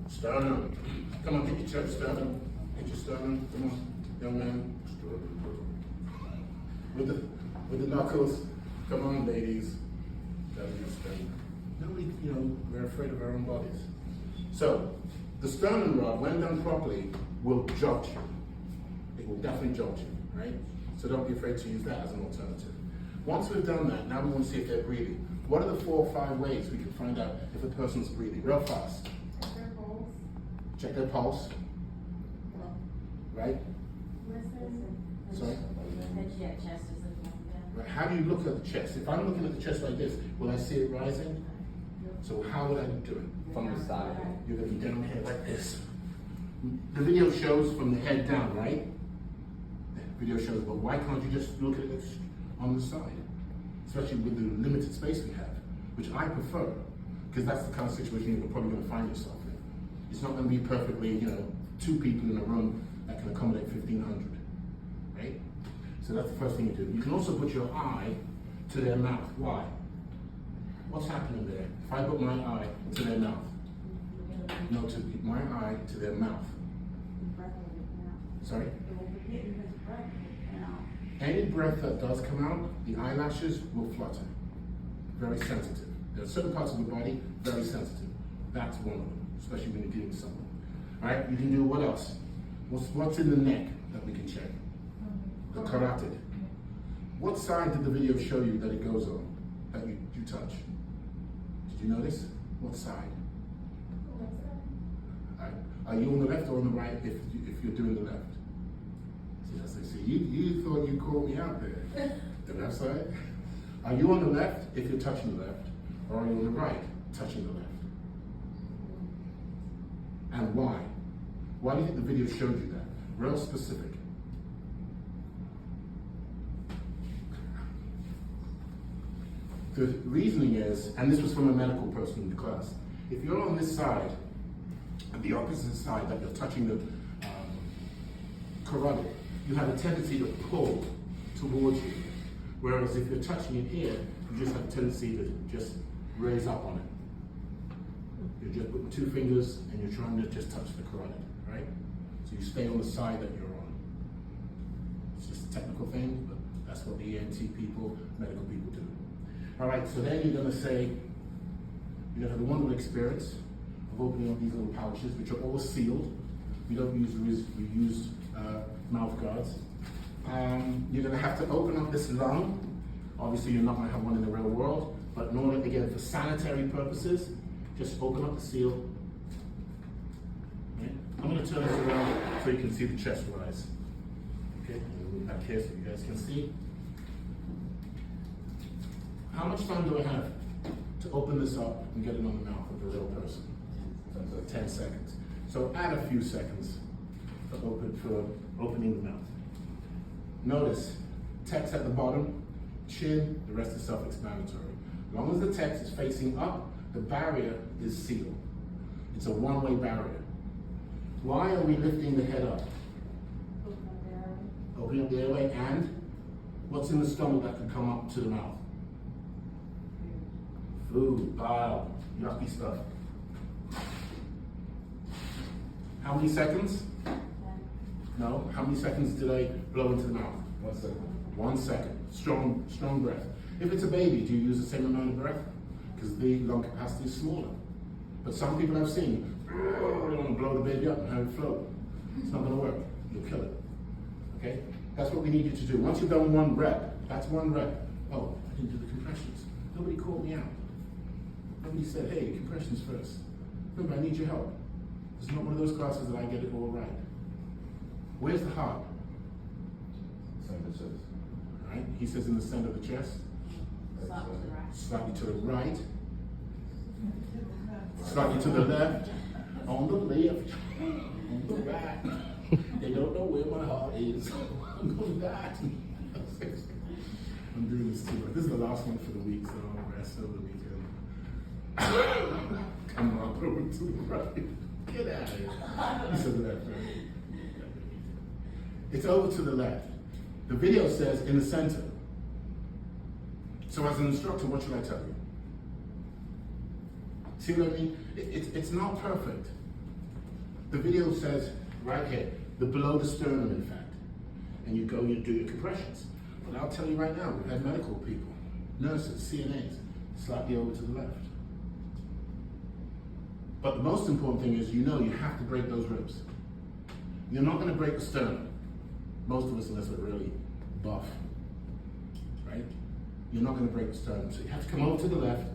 Sternum. Come on, get your chest sternum. Get your sternum. Come on, young man. With the knuckles. Come on, ladies. That'll be sternum. Nobody, we're afraid of our own bodies. So, the sternum rod, when done properly, will jolt you. It will definitely jolt you, right? So don't be afraid to use that as an alternative. Once we've done that, now we want to see if they're breathing. What are the 4 or 5 ways we can find out if a person's breathing? Real fast. Check their pulse. Check their pulse. Right? Listen. Sorry? Chest is Right. How do you look at the chest? If I'm looking at the chest like this, will I see it rising? So how would I do it? From the side. You're going to be down here like this. The video shows from the head down, right? The video shows, but why can't you just look at it on the side? Especially with the limited space we have, which I prefer, because that's the kind of situation you're probably going to find yourself in. It's not going to be perfectly, 2 people in a room that can accommodate 1,500, right? So that's the first thing you do. You can also put your eye to their mouth. Why? What's happening there? If I put my eye to their mouth, no, to my eye to their mouth. Sorry? Any breath that does come out, the eyelashes will flutter. Very sensitive. There are certain parts of the body, very sensitive. That's one of them, especially when you're dealing with someone. All right, you can do what else? What's in the neck that we can check? The carotid. What side did the video show you that it goes on, that you touch? Did you notice? What side? Are you on the left or on the right if you're doing the left? See, that's what I see. You thought you called me out there. The left side? Are you on the left if you're touching the left? Or are you on the right touching the left? And why? Why do you think the video showed you that? Real specific. The reasoning is, and this was from a medical person in the class, if you're on this side, and the opposite side that you're touching the carotid, you have a tendency to pull towards you. Whereas if you're touching it here, you just have a tendency to just raise up on it. You're just putting 2 fingers and you're trying to just touch the carotid, right? So you stay on the side that you're on. It's just a technical thing, but that's what the ENT people, medical people do. All right, so then you're gonna say, you're gonna have a wonderful experience of opening up these little pouches, which are all sealed. We don't use reused mouth guards. You're gonna have to open up this lung. Obviously, you're not gonna have one in the real world, but in order, again, for sanitary purposes, just open up the seal. Okay? I'm gonna turn this around so you can see the chest rise. Okay, move back here so you guys can see. How much time do I have to open this up and get it on the mouth of a real person? 10 seconds. So add a few seconds for opening the mouth. Notice, text at the bottom, chin, the rest is self-explanatory. As long as the text is facing up, the barrier is sealed. It's a one-way barrier. Why are we lifting the head up? Opening up the airway, and what's in the stomach that could come up to the mouth? Food, bile, yucky stuff. How many seconds? No. How many seconds did I blow into the mouth? 1 second. 1 second. Strong breath. If it's a baby, do you use the same amount of breath? Because the lung capacity is smaller. But some people I've seen, they want to blow the baby up and have it float. It's not going to work. You'll kill it. Okay? That's what we need you to do. Once you've done 1 rep, that's 1 rep. Oh, I didn't do the compressions. Nobody called me out. Nobody said, hey, compressions first. Remember, I need your help. It's not one of those classes that I get it all right. Where's the heart? Center chest. All right, he says in the center of the chest. Slightly to the right. Slightly to the left. On the left. On the right. They don't know where my heart is. I'm going to die. I'm doing this too much. This is the last one for the week, so I'll rest over the weekend. Come on, over to the right. Get out of here. You said the left, right? It's over to the left. The video says in the center. So as an instructor, what should I tell you? See what I mean? It's not perfect. The video says right here, the below the sternum, in fact. And you go, you do your compressions. But I'll tell you right now, we've had medical people, nurses, CNAs, slightly over to the left. But the most important thing is, you have to break those ribs. You're not going to break the sternum. Most of us, unless we're really buff, right? You're not going to break the sternum. So you have to come over to the left.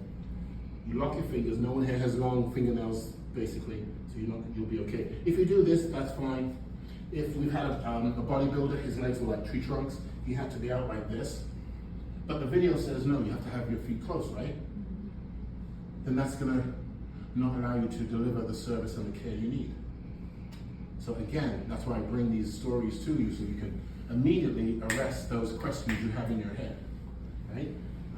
You lock your fingers. No one here has long fingernails, basically, so you'll be okay. If you do this, that's fine. If we've had a bodybuilder, his legs were like tree trunks, he had to be out like this. But the video says, no, you have to have your feet close, right? Then that's gonna not allow you to deliver the service and the care you need. So again, that's why I bring these stories to you, so you can immediately arrest those questions you have in your head, right?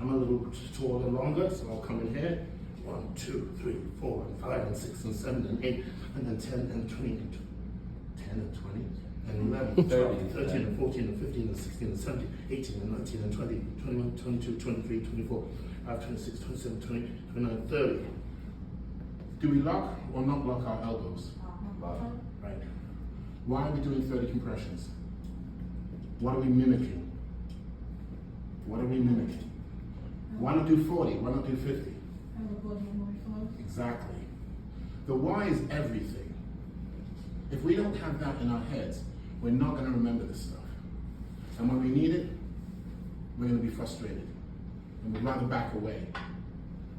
I'm a little taller and longer, so I'll come in here. 1, 2, 3, 4, and 5, and 6, and 7, and 8, and then 10, and 20, and 10, and 20, and 11, 12, and 13, and 14, and 15, and 16, and 17, 18, and 19, and 20, 21, 22, 23, 24, 26, 27, 28, 29, 30. Do we lock or not lock our elbows? Right. Why are we doing 30 compressions? What are we mimicking? What are we mimicking? Why not do 40? Why not do 50? Exactly. The why is everything. If we don't have that in our heads, we're not going to remember this stuff. And when we need it, we're going to be frustrated. And we'd rather back away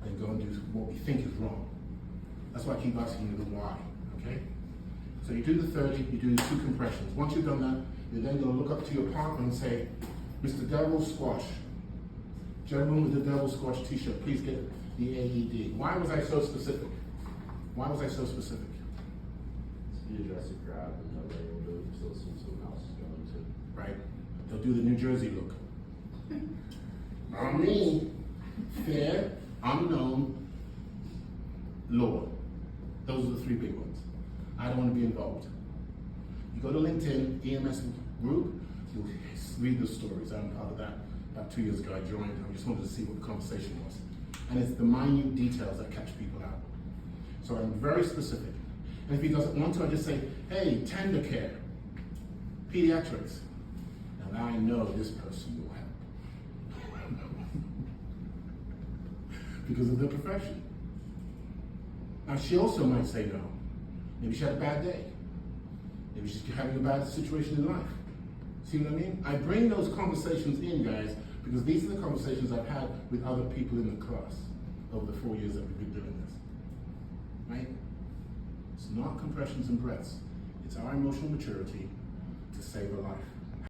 than go and do what we think is wrong. That's why I keep asking you the why, okay? So you do the 30, you do the 2 compressions. Once you've done that, you're then going to look up to your partner and say, Mr. Devil Squash, gentleman with the Devil Squash t-shirt, please get the AED. Why was I so specific? Why was I so specific? You address the crowd and know they will do it until someone else is going to. Right? They'll do the New Jersey look. Not me. Fair, unknown, law. Those are the 3 big ones. I don't want to be involved. You go to LinkedIn, EMS group, you'll read the stories. I'm part of that. About 2 years ago I joined. I just wanted to see what the conversation was. And it's the minute details that catch people out. So I'm very specific. And if he doesn't want to, I just say, hey, tender care, pediatrics. And I know this person will help. Because of their profession. Now she also might say no. Maybe she had a bad day. Maybe she's having a bad situation in life. See what I mean? I bring those conversations in, guys, because these are the conversations I've had with other people in the class over the 4 years that we've been doing this. Right? It's not compressions and breaths. It's our emotional maturity to save a life.